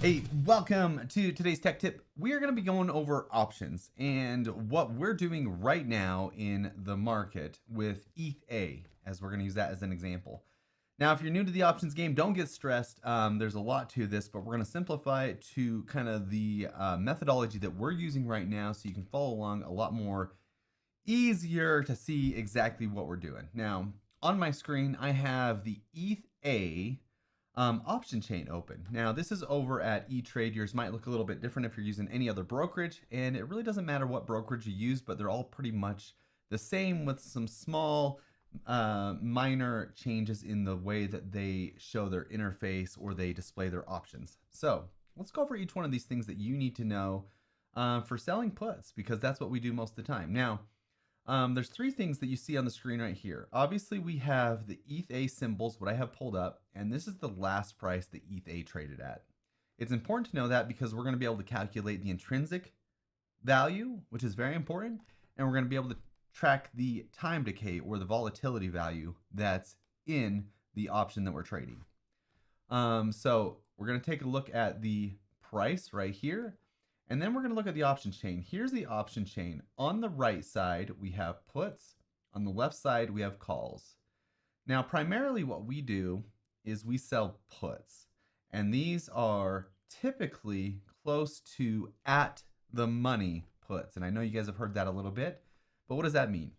Hey, welcome to today's tech tip. We are going to be going over options and what we're doing right now in the market with ETHA, as we're going to use that as an example. Now, if you're new to the options game, don't get stressed. There's a lot to this, but we're going to simplify it to kind of the methodology that we're using right now so you can follow along a lot more easier to see exactly what we're doing. Now, on my screen, I have the ETHA option chain open. Now, this is over at E-Trade. Yours might look a little bit different if you're using any other brokerage, and it really doesn't matter what brokerage you use, but they're all pretty much the same with some small minor changes in the way that they show their interface or they display their options. So let's go over each one of these things that you need to know for selling puts, because that's what we do most of the time. Now, there's three things that you see on the screen right here. Obviously, we have the ETHA symbols, what I have pulled up, and this is the last price that ETHA traded at. It's important to know that because we're going to be able to calculate the intrinsic value, which is very important, and we're going to be able to track the time decay or the volatility value that's in the option that we're trading. So we're going to take a look at the price right here. And then we're going to look at the option chain. Here's the option chain. On the right side, we have puts. On the left side, we have calls. Now, primarily what we do is we sell puts. And these are typically close to at the money puts. And I know you guys have heard that a little bit, but what does that mean?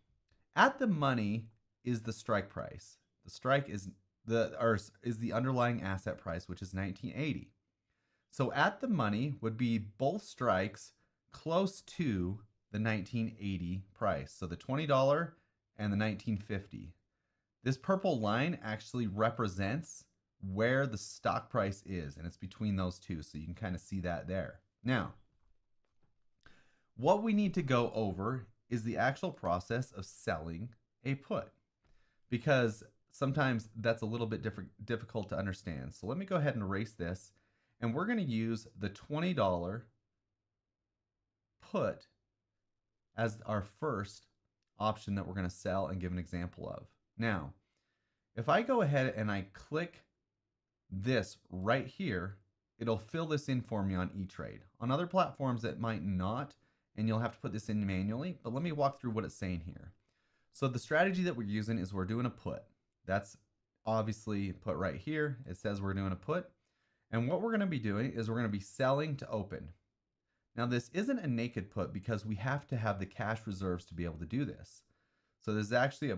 At the money is the strike price. The strike is the underlying asset price, which is 1980. So at the money would be both strikes close to the 1980 price. So the $20 and the 1950. This purple line actually represents where the stock price is, and it's between those two. So you can kind of see that there. Now, what we need to go over is the actual process of selling a put, because sometimes that's a little bit difficult to understand. So let me go ahead and erase this. And we're going to use the $20 put as our first option that we're going to sell and give an example of. Now, if I go ahead and I click this right here, it'll fill this in for me on E-Trade. On other platforms, it might not, and you'll have to put this in manually, but let me walk through what it's saying here. So the strategy that we're using is we're doing a put. That's obviously put right here. It says we're doing a put. And what we're going to be doing is we're going to be selling to open. Now, this isn't a naked put because we have to have the cash reserves to be able to do this. So there's actually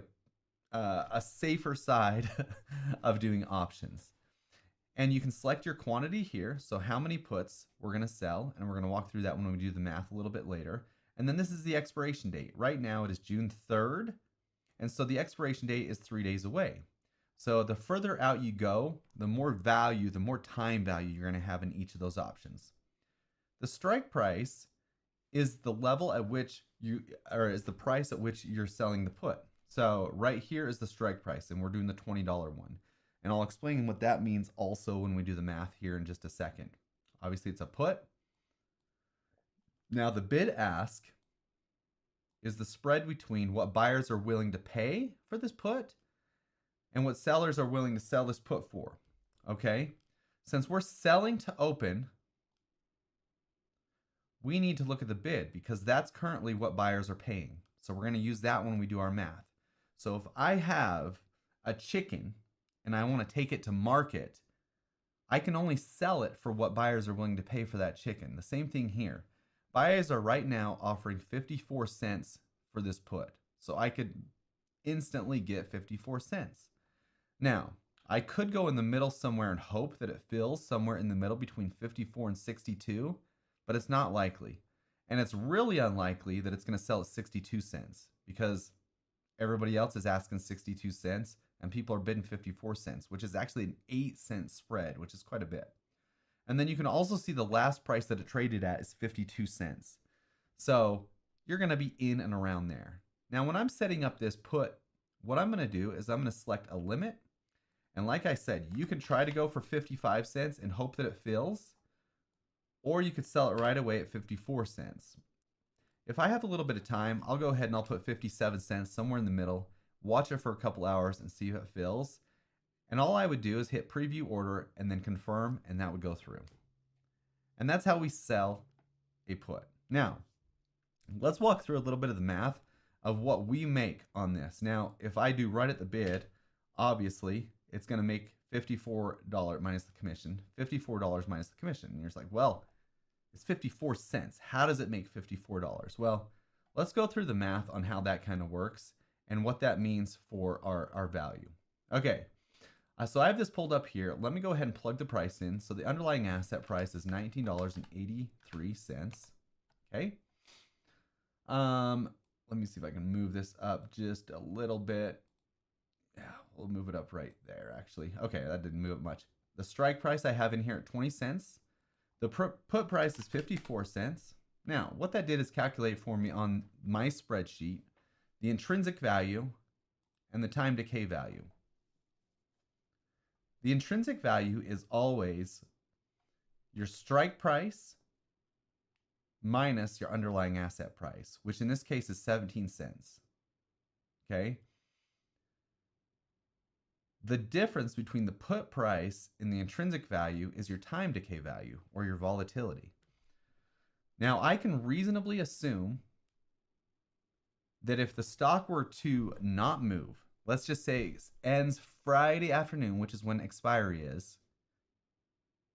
a safer side of doing options. And you can select your quantity here. So how many puts we're going to sell. And we're going to walk through that when we do the math a little bit later. And then this is the expiration date. Right now it is June 3rd. And so the expiration date is 3 days away. So the further out you go, the more value, the more time value you're going to have in each of those options. The strike price is the level at which is the price at which you're selling the put. So right here is the strike price, and we're doing the $20 one. And I'll explain what that means also when we do the math here in just a second. Obviously, it's a put. Now, the bid ask is the spread between what buyers are willing to pay for this put and what sellers are willing to sell this put for, okay? Since we're selling to open, we need to look at the bid because that's currently what buyers are paying. So we're gonna use that when we do our math. So if I have a chicken and I wanna take it to market, I can only sell it for what buyers are willing to pay for that chicken. The same thing here. Buyers are right now offering 54 cents for this put. So I could instantly get 54 cents. Now, I could go in the middle somewhere and hope that it fills somewhere in the middle between 54 and 62, but it's not likely. And it's really unlikely that it's going to sell at 62 cents because everybody else is asking 62 cents and people are bidding 54 cents, which is actually an 8-cent spread, which is quite a bit. And then you can also see the last price that it traded at is 52 cents. So you're going to be in and around there. Now, when I'm setting up this put, what I'm going to do is I'm going to select a limit. And like I said, you can try to go for 55 cents and hope that it fills, or you could sell it right away at 54 cents. If I have a little bit of time, I'll go ahead and I'll put 57 cents somewhere in the middle, watch it for a couple hours and see if it fills. And all I would do is hit preview order and then confirm, and that would go through. And that's how we sell a put. Now, let's walk through a little bit of the math of what we make on this. Now, if I do right at the bid, obviously it's going to make $54 minus the commission, $54 minus the commission. And you're just like, well, it's 54 cents. How does it make $54? Well, let's go through the math on how that kind of works and what that means for our value. Okay, so I have this pulled up here. Let me go ahead and plug the price in. So the underlying asset price is $19.83. Okay. Let me see if I can move this up just a little bit. Yeah, we'll move it up right there, actually. Okay, that didn't move it much. The strike price I have in here at 20 cents. The put price is 54 cents. Now, what that did is calculate for me on my spreadsheet the intrinsic value and the time decay value. The intrinsic value is always your strike price minus your underlying asset price, which in this case is 17 cents. Okay? The difference between the put price and the intrinsic value is your time decay value, or your volatility. Now, I can reasonably assume that if the stock were to not move, let's just say it ends Friday afternoon, which is when expiry is,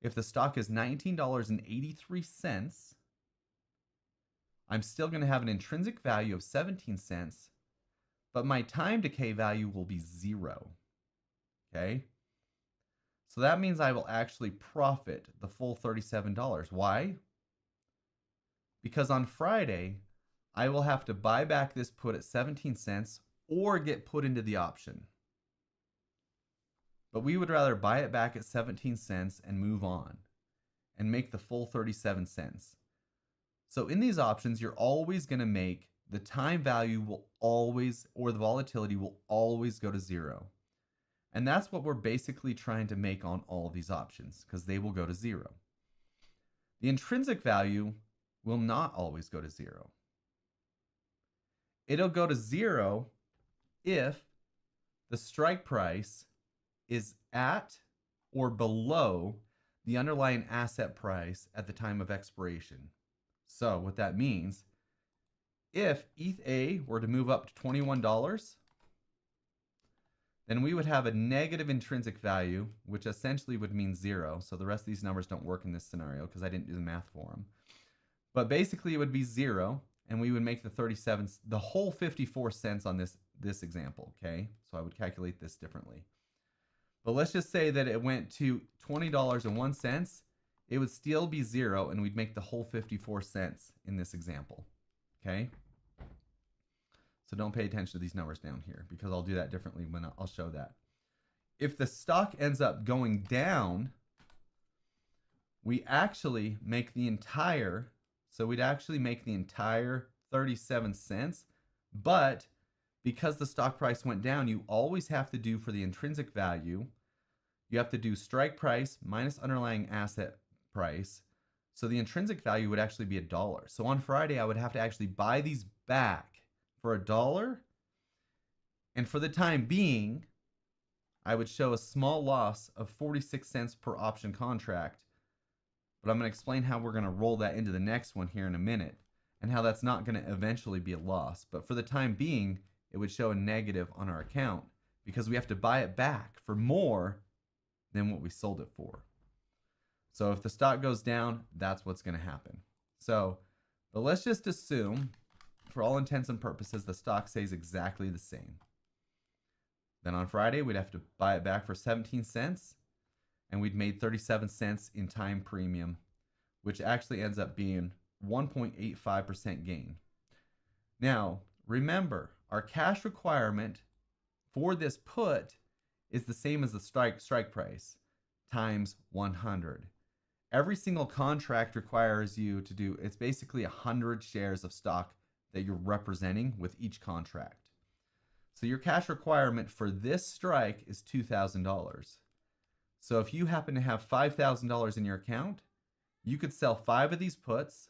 if the stock is $19.83, I'm still going to have an intrinsic value of 17 cents, but my time decay value will be 0. Okay? So that means I will actually profit the full $37. Why? Because on Friday, I will have to buy back this put at 17 cents or get put into the option. But we would rather buy it back at 17 cents and move on and make the full 37 cents. So in these options, you're always going to make the time value will always, or the volatility will always go to 0. And that's what we're basically trying to make on all of these options, because they will go to 0. The intrinsic value will not always go to 0. It'll go to 0 if the strike price is at or below the underlying asset price at the time of expiration. So what that means, if ETHA were to move up to $21, then we would have a negative intrinsic value, which essentially would mean 0. So the rest of these numbers don't work in this scenario because I didn't do the math for them. But basically it would be 0, and we would make the whole 54 cents on this example, okay? So I would calculate this differently. But let's just say that it went to $20.01. It would still be 0, and we'd make the whole 54 cents in this example, okay? So don't pay attention to these numbers down here, because I'll do that differently when I'll show that. If the stock ends up going down, we actually make the entire, so we'd actually make the entire 37 cents, but because the stock price went down, you always have to do for the intrinsic value, you have to do strike price minus underlying asset price. So the intrinsic value would actually be $1. So on Friday, I would have to actually buy these back for $1. And for the time being, I would show a small loss of 46 cents per option contract. But I'm going to explain how we're going to roll that into the next one here in a minute, and how that's not going to eventually be a loss. But for the time being, it would show a negative on our account because we have to buy it back for more than what we sold it for. So if the stock goes down, that's what's going to happen. So, but let's just assume, for all intents and purposes, the stock stays exactly the same. Then on Friday, we'd have to buy it back for 17 cents, and we'd made 37 cents in time premium, which actually ends up being 1.85% gain. Now, remember, our cash requirement for this put is the same as the strike price times 100. Every single contract requires you to do, it's basically 100 shares of stock that you're representing with each contract. So your cash requirement for this strike is $2,000. So if you happen to have $5,000 in your account, you could sell 5 of these puts,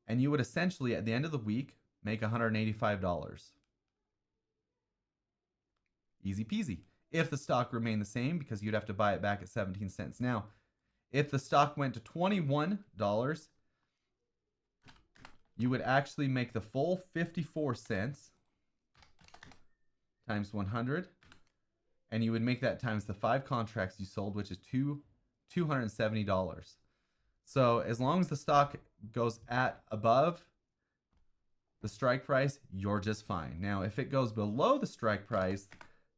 and you would essentially, at the end of the week, make $185. Easy peasy. If the stock remained the same, because you'd have to buy it back at 17 cents. Now, If the stock went to $21, you would actually make the full 54 cents times 100, and you would make that times the 5 contracts you sold, which is $270. So as long as the stock goes at above the strike price, you're just fine. Now, if it goes below the strike price,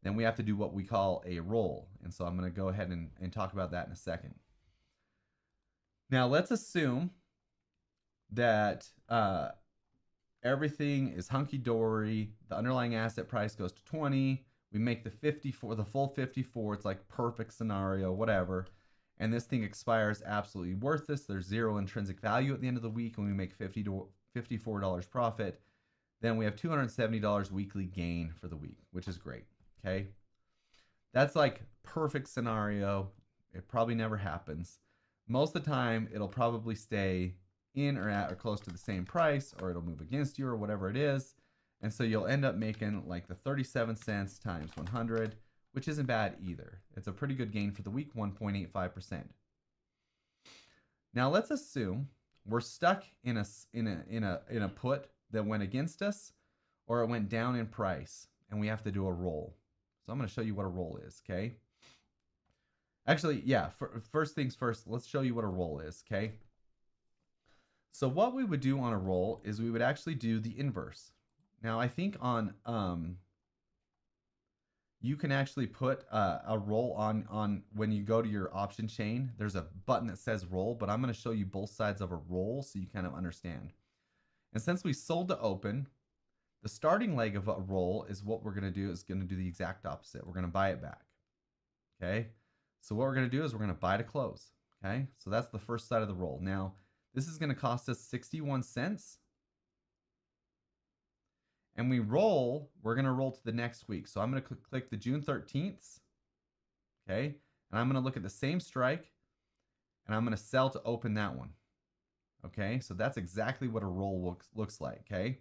then we have to do what we call a roll. And so I'm going to go ahead and talk about that in a second. Now, let's assume that everything is hunky-dory. The underlying asset price goes to 20. We make the 54, the full 54. It's like perfect scenario, whatever. And this thing expires absolutely worthless. There's zero intrinsic value at the end of the week, and we make $54 profit. Then we have $270 weekly gain for the week, which is great. Okay, that's like perfect scenario. It probably never happens. Most of the time, it'll probably stay in or at or close to the same price, or it'll move against you or whatever it is. And so you'll end up making like the 37 cents times 100, which isn't bad either. It's a pretty good gain for the week, 1.85%. Now let's assume we're stuck in a put that went against us, or it went down in price, and we have to do a roll. So I'm going to show you what a roll is, okay? Actually, yeah, first things first, let's show you what a roll is, okay? So what we would do on a roll is we would actually do the inverse. Now, I think on you can actually put a roll on when you go to your option chain. There's a button that says roll, but I'm going to show you both sides of a roll so you kind of understand. And since we sold to open, the starting leg of a roll is what we're going to do is going to do the exact opposite. We're going to buy it back. Okay? So what we're going to do is we're going to buy to close. Okay? So that's the first side of the roll. Now, this is going to cost us 61 cents. And we're going to roll to the next week. So I'm going to click the June 13th. Okay? And I'm going to look at the same strike, and I'm going to sell to open that one. Okay? So that's exactly what a roll looks like. Okay?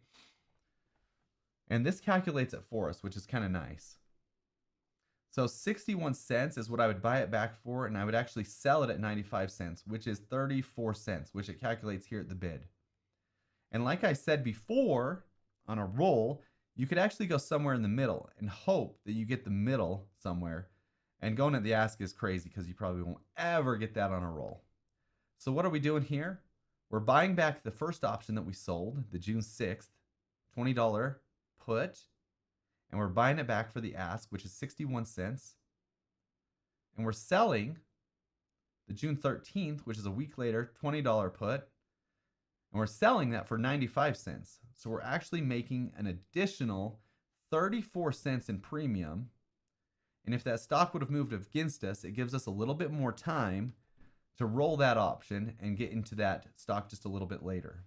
And this calculates it for us, which is kind of nice. So 61 cents is what I would buy it back for, and I would actually sell it at 95 cents, which is 34 cents, which it calculates here at the bid. And like I said before, on a roll, you could actually go somewhere in the middle and hope that you get the middle somewhere. And going at the ask is crazy because you probably won't ever get that on a roll. So what are we doing here? We're buying back the first option that we sold, the June 6th, $20 put, and we're buying it back for the ask, which is 61 cents. And we're selling the June 13th, which is a week later, $20 put, and we're selling that for 95 cents. So we're actually making an additional 34 cents in premium. And if that stock would have moved against us, it gives us a little bit more time to roll that option and get into that stock just a little bit later.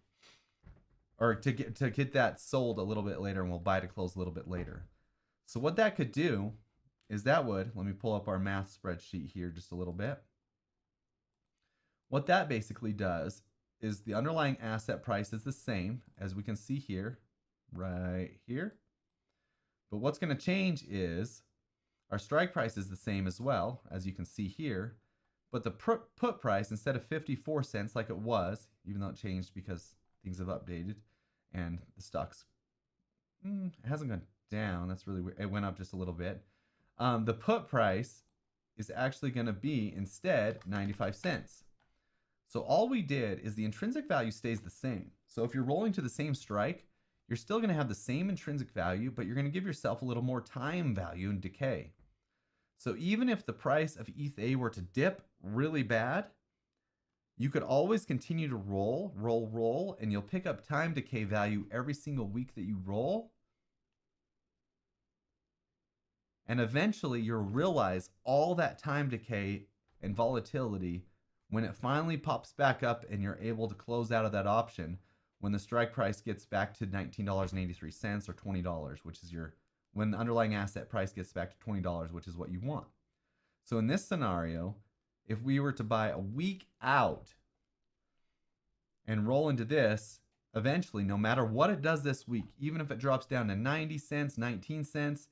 Or to get that sold a little bit later, and we'll buy to close a little bit later. So what that could do is that would, let me pull up our math spreadsheet here just a little bit. What that basically does is the underlying asset price is the same, as we can see here, right here. But what's going to change is our strike price is the same as well, as you can see here. But the put price, instead of 54 cents like it was, even though it changed because things have updated and the stock's, it hasn't gone down. That's really weird. It went up just a little bit. The put price is actually going to be instead 95 cents. So all we did is the intrinsic value stays the same. So if you're rolling to the same strike, you're still going to have the same intrinsic value, but you're going to give yourself a little more time value and decay. So even if the price of ETHA were to dip really bad, you could always continue to roll, and you'll pick up time decay value every single week that you roll. And eventually you'll realize all that time decay and volatility when it finally pops back up and you're able to close out of that option when the strike price gets back to $19.83 or $20, which is when the underlying asset price gets back to $20, which is what you want. So in this scenario, if we were to buy a week out and roll into this, eventually, no matter what it does this week, even if it drops down to 90 cents, 19 cents,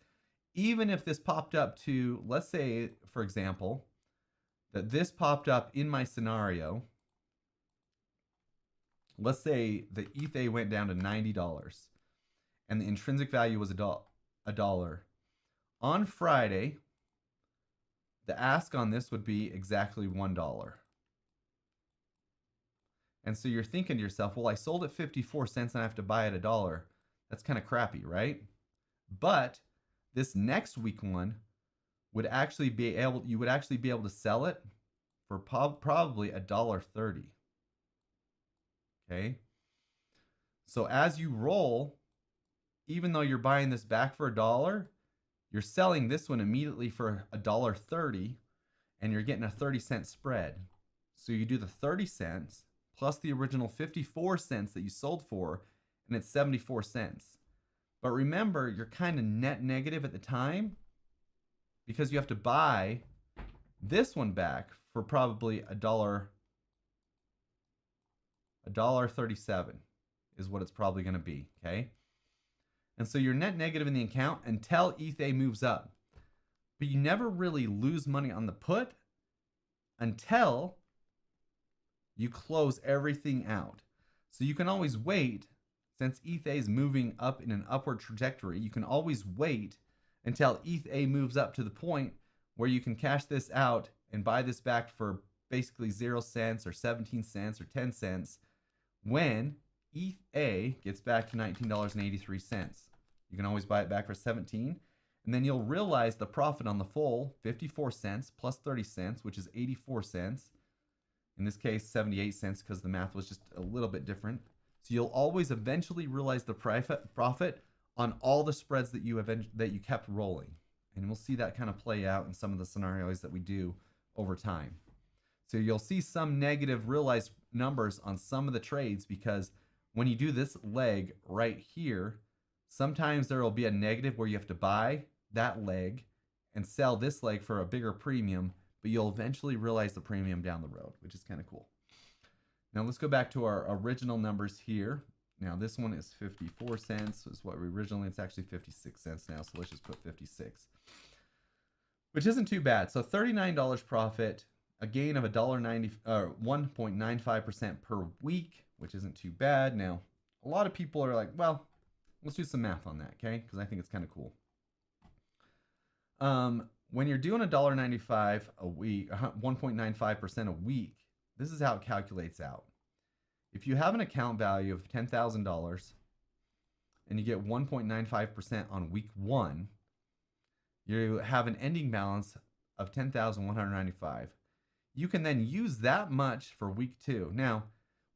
even if this popped up to, let's say, for example, that this popped up in my scenario. Let's say the ETH went down to $90 and the intrinsic value was a dollar. On Friday, the ask on this would be exactly $1. And so you're thinking to yourself, well, I sold at 54 cents and I have to buy at $1. That's kind of crappy, right? But this next week one would actually be able, you would actually be able to sell it for probably $1.30. Okay. So as you roll, even though you're buying this back for $1, you're selling this one immediately for $1.30 and you're getting a 30-cent spread. So you do the 30 cents plus the original 54 cents that you sold for, and it's 74 cents. But remember, you're kind of net negative at the time because you have to buy this one back for probably $1.37 is what it's probably going to be, okay? And so you're net negative in the account until ETH moves up. But you never really lose money on the put until you close everything out. So you can always wait, since ETH is moving up in an upward trajectory, you can always wait until ETH moves up to the point where you can cash this out and buy this back for basically 0 cents or 17 cents or 10 cents when ETH gets back to $19.83. You can always buy it back for 17, and then you'll realize the profit on the full 54 cents plus 30 cents, which is 84 cents. In this case, 78 cents because the math was just a little bit different. So you'll always eventually realize the profit on all the spreads that you kept rolling. And we'll see that kind of play out in some of the scenarios that we do over time. So you'll see some negative realized numbers on some of the trades because when you do this leg right here, sometimes there will be a negative where you have to buy that leg and sell this leg for a bigger premium, but you'll eventually realize the premium down the road, which is kind of cool. Now let's go back to our original numbers here. Now this one is 54 cents, is what we originally, it's actually 56 cents now, so let's just put 56, which isn't too bad. So $39 profit, a gain of $1.90, 1.95% per week, which isn't too bad. Now, a lot of people are like, well, let's do some math on that, okay? Because I think it's kind of cool. When you're doing $1.95 a week, 1.95% a week, this is how it calculates out. If you have an account value of $10,000 and you get 1.95% on week 1, you have an ending balance of $10,195. You can then use that much for week 2. Now,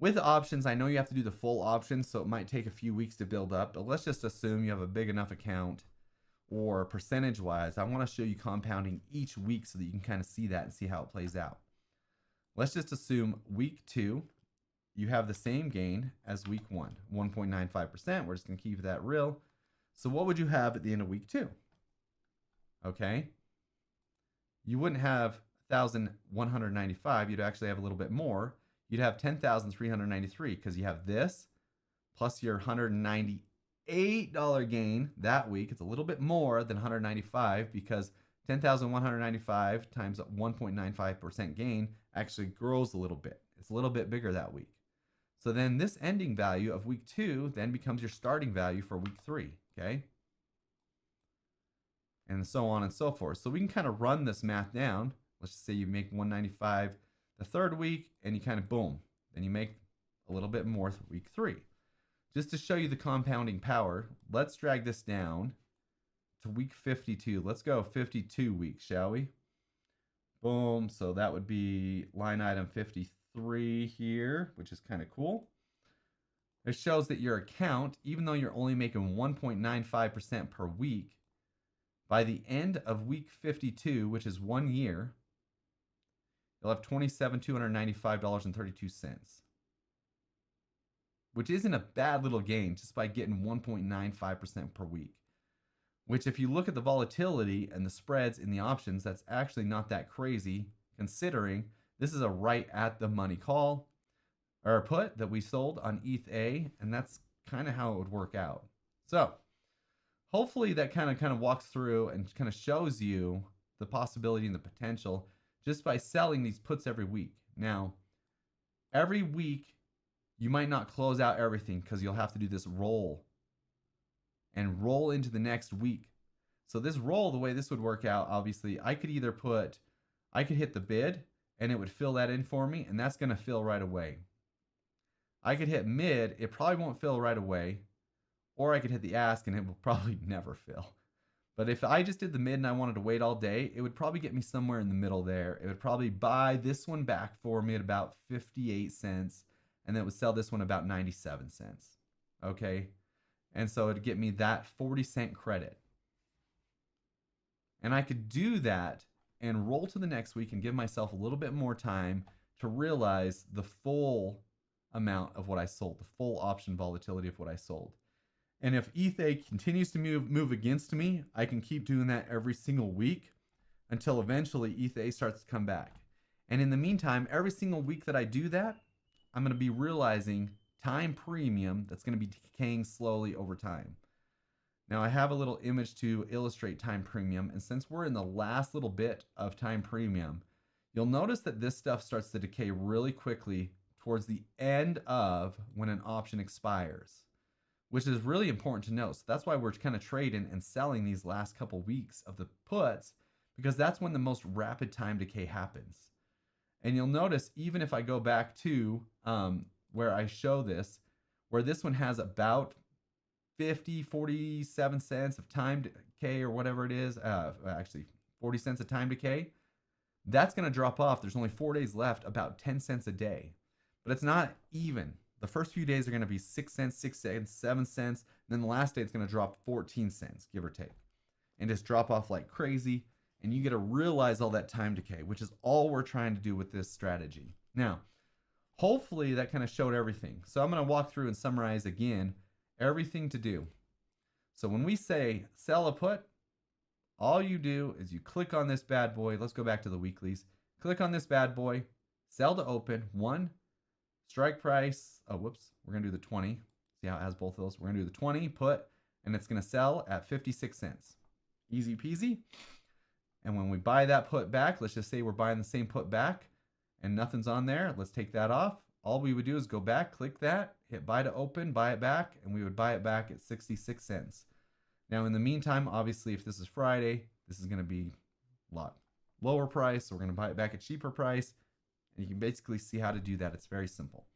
with options, I know you have to do the full option, so it might take a few weeks to build up, but let's just assume you have a big enough account, or percentage-wise, I want to show you compounding each week so that you can kind of see that and see how it plays out. Let's just assume week 2, you have the same gain as week 1, 1.95%. We're just going to keep that real. So what would you have at the end of week 2? Okay. You wouldn't have 1,195. You'd actually have a little bit more. You'd have 10,393 because you have this plus your $198 gain that week. It's a little bit more than 195 because 10,195 times 1.95% gain actually grows a little bit. It's a little bit bigger that week. So then this ending value of week 2 then becomes your starting value for week 3, okay? And so on and so forth. So we can kind of run this math down. Let's just say you make 195 the 3rd week and you kind of boom. Then you make a little bit more for week 3. Just to show you the compounding power, let's drag this down to week 52. Let's go 52 weeks, shall we? Boom. So that would be line item 53 here, which is kind of cool. It shows that your account, even though you're only making 1.95% per week, by the end of week 52, which is 1 year, you'll have $27,295.32, which isn't a bad little gain just by getting 1.95% per week. Which, if you look at the volatility and the spreads in the options, that's actually not that crazy, considering this is a right at the money call or put that we sold on ETH, and that's kind of how it would work out. So hopefully that kind of walks through and kind of shows you the possibility and the potential just by selling these puts every week. Now, every week, you might not close out everything because you'll have to do this roll and roll into the next week. So this roll, the way this would work out, obviously, I could hit the bid and it would fill that in for me, and that's going to fill right away. I could hit mid, it probably won't fill right away, or I could hit the ask and it will probably never fill. But if I just did the mid and I wanted to wait all day, it would probably get me somewhere in the middle there. It would probably buy this one back for me at about 58 cents, and then it would sell this one about 97 cents. Okay? And so it'd get me that 40-cent credit. And I could do that and roll to the next week and give myself a little bit more time to realize the full amount of what I sold, the full option volatility of what I sold. And if ETHA continues to move against me, I can keep doing that every single week until eventually ETHA starts to come back. And in the meantime, every single week that I do that, I'm going to be realizing time premium that's going to be decaying slowly over time. Now I have a little image to illustrate time premium, and since we're in the last little bit of time premium, you'll notice that this stuff starts to decay really quickly towards the end of when an option expires, which is really important to know. So that's why we're kind of trading and selling these last couple weeks of the puts, because that's when the most rapid time decay happens. And you'll notice, even if I go back to where I show this, where this one has about 47 cents of time decay or whatever it is, actually 40 cents of time decay, that's going to drop off. There's only 4 days left, about 10 cents a day. But it's not even. The first few days are going to be 6 cents, 6 cents, 7 cents. And then the last day it's going to drop 14 cents, give or take. And just drop off like crazy. And you get to realize all that time decay, which is all we're trying to do with this strategy. Now, hopefully that kind of showed everything. So I'm going to walk through and summarize again everything to do. So when we say sell a put, all you do is you click on this bad boy. Let's go back to the weeklies. Click on this bad boy, sell to open, 1, strike price, we're going to do the 20. See how it has both of those? We're going to do the 20 put, and it's going to sell at 56 cents. Easy peasy. And when we buy that put back, let's just say we're buying the same put back and nothing's on there. Let's take that off. All we would do is go back, click that, hit buy to open, buy it back, and we would buy it back at 66 cents. Now, in the meantime, obviously, if this is Friday, this is going to be a lot lower price. So we're going to buy it back at cheaper price. And you can basically see how to do that. It's very simple.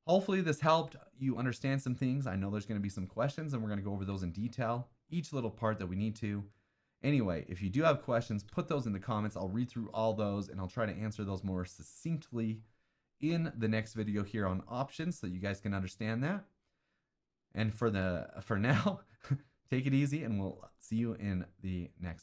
Hopefully this helped you understand some things. I know there's going to be some questions, and we're going to go over those in detail, each little part that we need to. Anyway, if you do have questions, put those in the comments. I'll read through all those, and I'll try to answer those more succinctly in the next video here on options so that you guys can understand that. And for now, take it easy, and we'll see you in the next one.